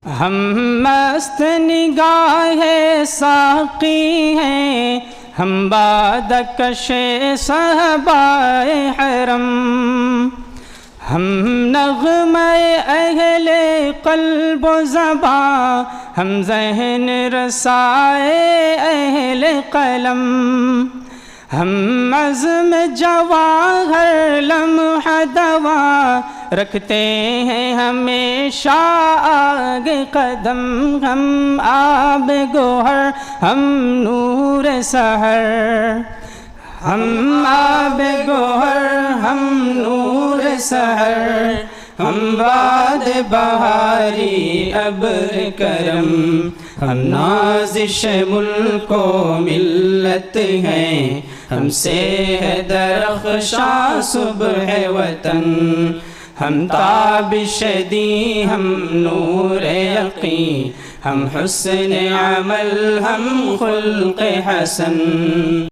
ہم مست نگاہ ساقی ہیں، ہم بادکش صحابۂ حرم، ہم نغمہ اہل قلب و زباں، ہم ذہن رسائے اہل قلم، ہم عزم جواہر لمحہ دوا، رکھتے ہیں ہمیشہ آگے قدم، ہم آب گوہر، ہم نور سحر، ہم آب گوہر، ہم نور سحر، ہم باد بہاری ابر کرم، ہم نازش ملک و ملت ہیں، ہم سے ہے درخشاں صبح وطن، ہم تابش دی، ہم نور یقین، ہم حسن عمل، ہم خلق حسن۔